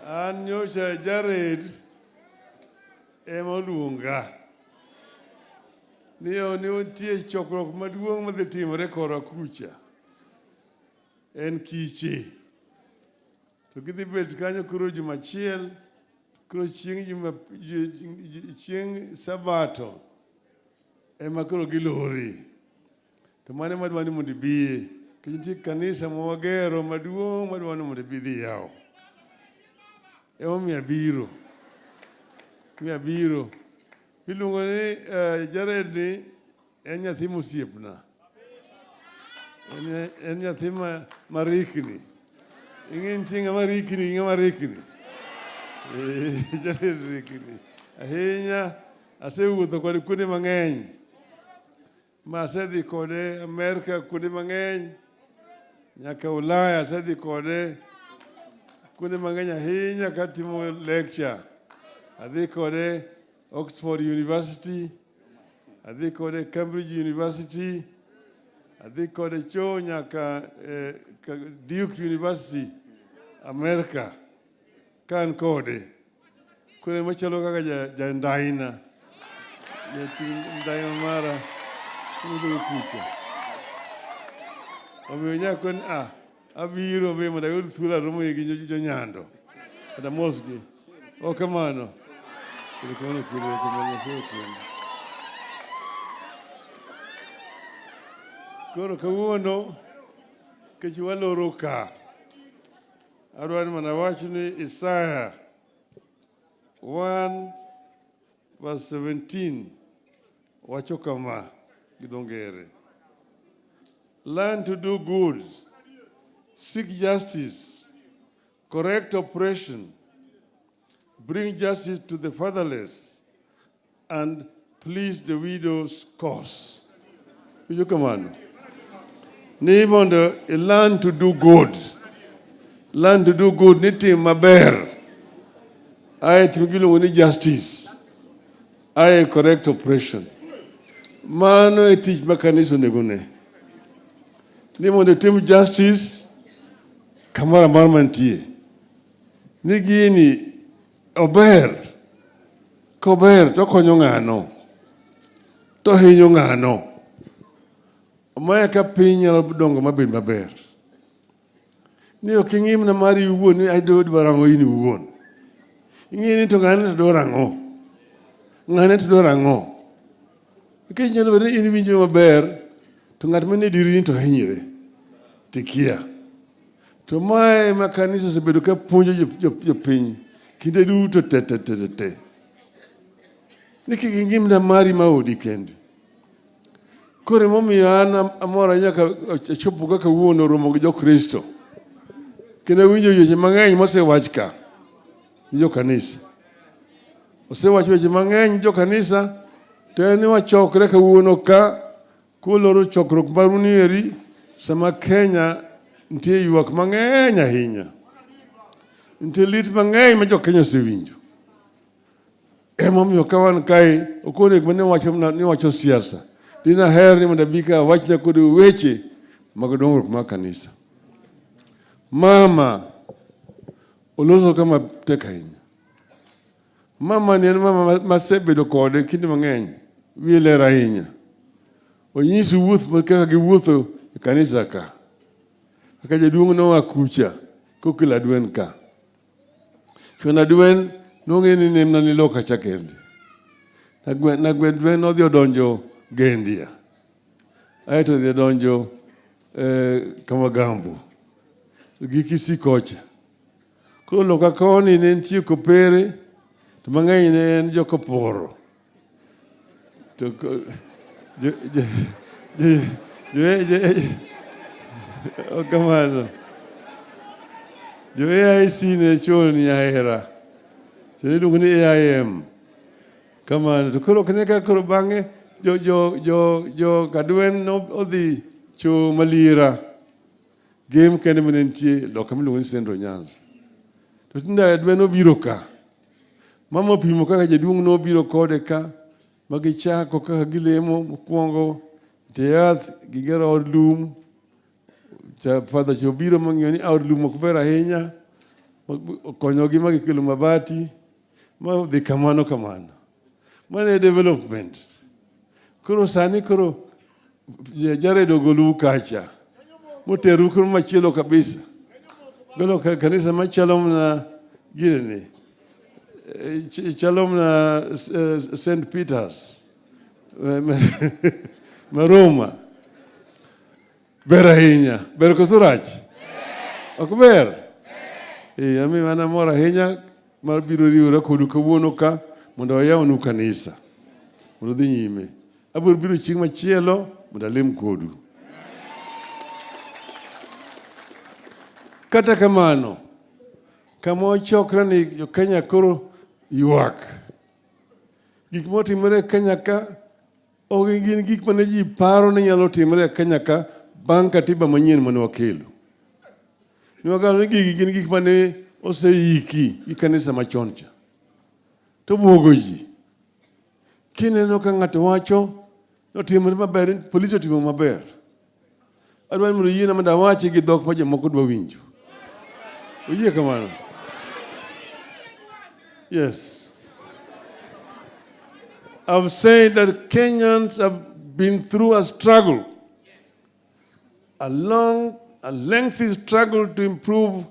An nyocha Jared emoluonga ni nitie chokruok maduong' madhi timore kora kucha. En kiche. To gidhi bet kanyo koro juma achiel, koro chieng' Sabato ema koro gilori. To mane madwani mondo ibiye. Nitie kanisa mawagero maduong' madwani mondo ibidhi yawo. Ema biro. Iluongo ni Jared ni en nyathi mosiepna. En nyathi marikni. Ing'e ng'ama rikni. Jared rikni. Ahinya asewuotho kode kuonde mang'eny. Ma asedhi kode Amerika kuonde mang'eny. Nyaka Ulaya asedhi kode kuonde mang'eny ahinya katimo lecture. Adhi kode Oxford University, adhi kode Cambridge University, adhi kode nyaka Duke University, Amerika, kan kode. Kore machalo kaka jandaina, ndaima mara, kudu kucha. Omiyo nyakon abiro be mondo ayud thuolo aromo gi jonyando. Kata mosgi. Kamano. Koro kawuono kech waloro ka. Adwani mana wacho ni Isaiah 1:17 wacho kama gi dho ngere. Learn to do good, seek justice, correct oppression, bring justice to the fatherless, and please the widow's cause. You come on. Learn to do good. Learn to do good. Niti maber. I timgilu ni justice. I correct oppression. Mano teach mechanism negone. Nimondo tim justice. Kamara marmantie. Nigini ober, kober to konyo ng'ano, to hinyo ng'ano. Omaya ka piny nyalo dongo mabed maber. Ni ok ing'im na mari iwuon ni dwaro ang'o in iwuon. Ing'e ni to ng'ane to dwaro ang'o. Ng'ane to dwaro ang'o. Nikech nyalo bedo ni in winjo maber, to ng'at mane diri ni to hinyre. Tikia. To mae ma kanisa osebedo ka puonjo jopiny. Kinde duto te. Niki gingimna mari maodi kendi. Kore momiyo an amora nyaka chopo kaka wuono romo gi jokristo. Kendo winjo weche mang'eny mosewach ka ni jokanisa. Osewach weche mang'eny jokanisa to en wachokre kawuono ka kuloro chokruok maru ni eri sama Kenya nitie ywak mang'eny ahinya. Nitie lit mang'eny ma jo-Kenya osewinjo. Emomiyo ka wan kae okone ni wacho siasa. Dina her ni mondo abi ka wachna kod weche mag dongruok mar kanisa. Mama oloso kama tek ahinya. Mama ni en mama masebedo kode kinde mang'eny. Wiye ler ahinya. Onyisi wuoth kaka giwuotho e kanisa ka. Kaka jaduong' noa kucha kokelo adwen ka. Chona dwen nong'e ni nemna ni loka cha kende. Nagwed dwen nodhi odonjo Gendia. Aeto dhi odonjo Kamagambo. Gi Kisikocha. Koro loka koni ne nitie Kopere, to mang'eny ne en Jokoporo. To kamano. AIC ne chon ni ahera. Chone iluongo ni AIM. Kamano. To koro kaka koro bang'e jo kadwen no odhi cho Malira. Game kende mane nitie loka miluongo ni Central Nyanza. To tinde dwen obiro ka. Mama opimo kaka jaduong' no obiro kode ka. Magichako kaka gilemo mokwongo. Te yath gigero od lum. Father Chobiro mang'eyo ni od lum ok ber ahinya. konyogi ma gikelo mabati, ma dhi kamano kamano. Mane development. Koro sani koro Jared ogolu kacha. Moteru koro machielo kabisa. Golo kanisa machalo na gine. Chalo na St. Peter's. Maroma. Ber ahinya. Ber koso rach? Ok ber? Ami mana mor ahinya mar biro riwora kodu kawuono ka mondo wayawnu kanisa. Mondo dhi nyime. Abiro biro chieng' machielo mondo alim kodu. Kata kamano, kama ochokre ni jo Kenya koro ywak. Gik motimore Kenya ka ok gin gik mane ji paro ni nyalo timore Kenya ka bang' katiba manyien mane wakelo. Niwagano ni gigi gin gik mane oseiki gi kanisa machon cha. To buogo ji. Kineno ka ng'ato wacho notimore maber, polisi otimo maber. Adwani mondo yiena mondo awachi gi dhok ma jomoko dwa winjo. Uyie kamano? Yes. I've said that Kenyans have been through a struggle, a lengthy struggle to improve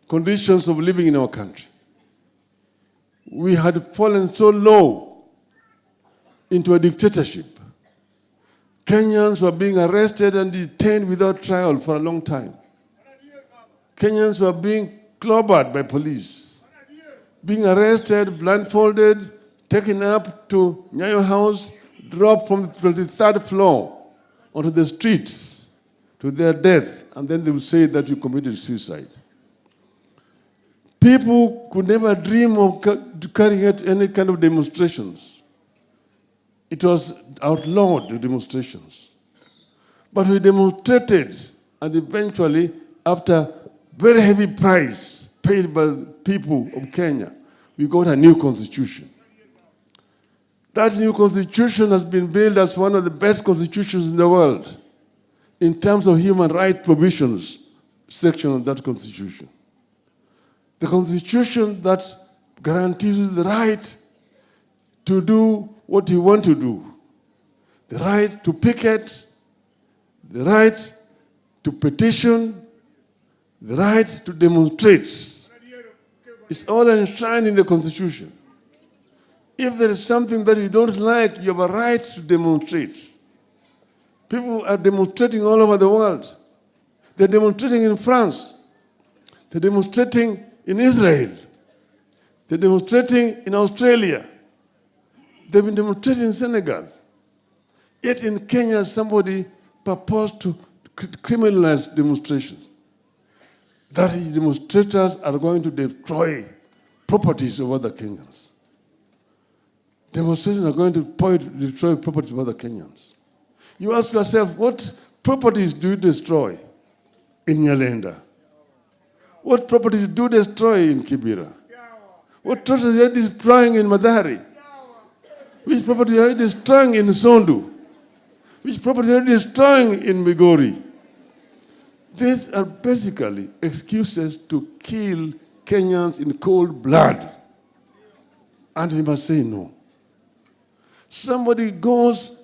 conditions of living in our country. We had fallen so low into a dictatorship. Kenyans were being arrested and detained without trial for a long time. Kenyans were being clobbered by police, being arrested, blindfolded, taken up to Nyayo House, dropped from the 23rd floor onto the streets to their death, and then they would say that you committed suicide. People could never dream of carrying out any kind of demonstrations. It was outlawed, the demonstrations. But we demonstrated, and eventually, after very heavy price paid by the people of Kenya, we got a new constitution. That new constitution has been billed as one of the best constitutions in the world in terms of human rights provisions section of that constitution. The constitution that guarantees you the right to do what you want to do, the right to picket, the right to petition, the right to demonstrate. It's all enshrined in the Constitution. If there is something that you don't like, you have a right to demonstrate. People are demonstrating all over the world. They're demonstrating in France. They're demonstrating in Israel. They're demonstrating in Australia. They've been demonstrating in Senegal. Yet in Kenya, somebody proposed to criminalize demonstrations. That demonstrators are going to destroy properties of other Kenyans. Demonstrations are going to destroy properties of other Kenyans. You ask yourself, what properties do you destroy in Nyalenda? What properties do you destroy in Kibera? What properties are you destroying in Madari? Which property are you destroying in Sondu? Which property are you destroying in Migori? These are basically excuses to kill Kenyans in cold blood. And we must say no. Somebody goes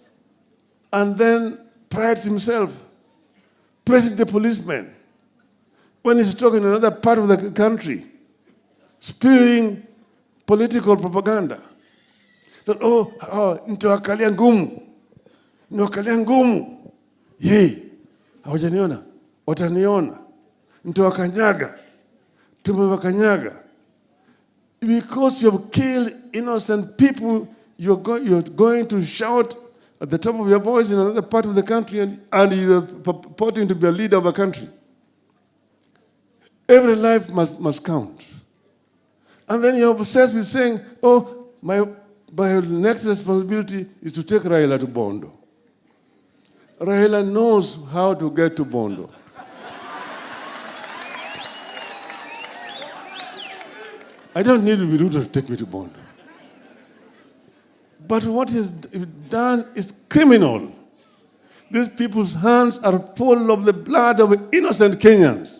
and then prides himself, praising the policeman when he's talking in another part of the country, spewing political propaganda. That, nitawakalia ngumu, hawajaniona, wataniona, nitawakanyaga, tumewakanyaga. Because you have killed innocent people, you're going to shout at the top of your voice in another part of the country and you're purporting to be a leader of a country. Every life must count. And then you're obsessed with saying, my next responsibility is to take Raila to Bondo. Raila knows how to get to Bondo. I don't need to be Ruto to take me to Bondo. But what is done is criminal. These people's hands are full of the blood of innocent Kenyans.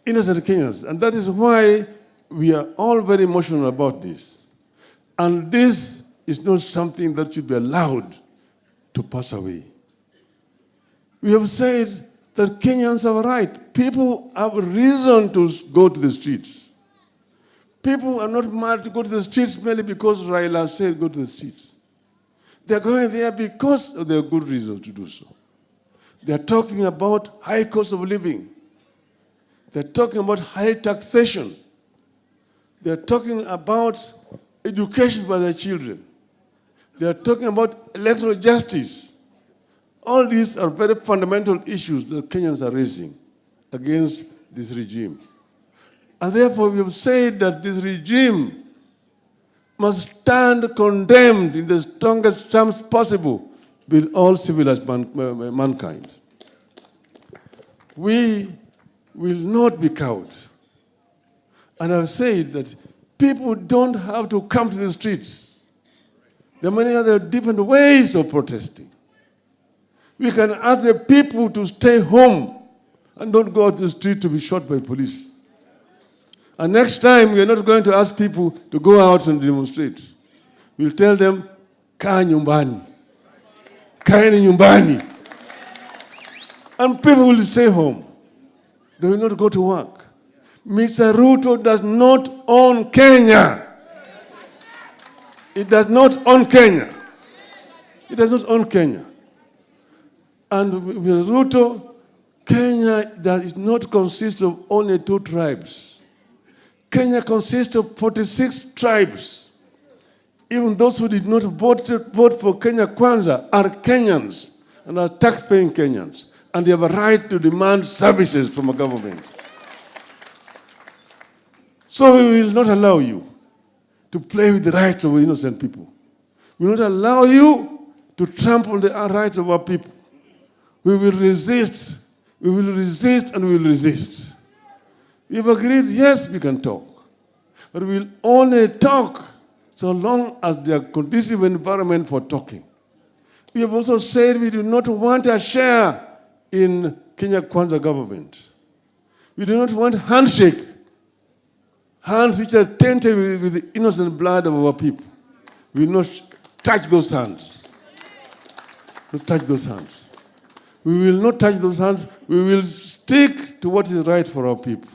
innocent Kenyans. And that is why we are all very emotional about this. And this is not something that should be allowed to pass away. We have said that Kenyans have a right. People have reason to go to the streets. People are not mad to go to the streets merely because Raila said go to the streets. They're going there because of their good reasons to do so. They're talking about high cost of living. They're talking about high taxation. They're talking about education for their children. They're talking about electoral justice. All these are very fundamental issues that Kenyans are raising against this regime. And therefore, we have said that this regime must stand condemned in the strongest terms possible with all civilized mankind. We will not be cowed. And I've said that people don't have to come to the streets. There are many other different ways of protesting. We can ask the people to stay home and don't go out to the street to be shot by police. And next time, we are not going to ask people to go out and demonstrate. We'll tell them, kaa nyumbani. Kaeni nyumbani. And people will stay home. They will not go to work. Mr. Ruto does not own Kenya. It does not own Kenya. It does not own Kenya. And with Ruto, Kenya does not consist of only 2 tribes. Kenya consists of 46 tribes. Even those who did not vote for Kenya Kwanza are Kenyans and are tax-paying Kenyans. And they have a right to demand services from a government. So we will not allow you to play with the rights of innocent people. We will not allow you to trample the rights of our people. We will resist. We will resist and we will resist. We've agreed, yes, we can talk. But we'll only talk so long as there is a conducive environment for talking. We have also said we do not want a share in Kenya Kwanza government. We do not want handshake, hands which are tainted with the innocent blood of our people. We will not touch those hands. Not touch those hands. We will not touch those hands. We will stick to what is right for our people.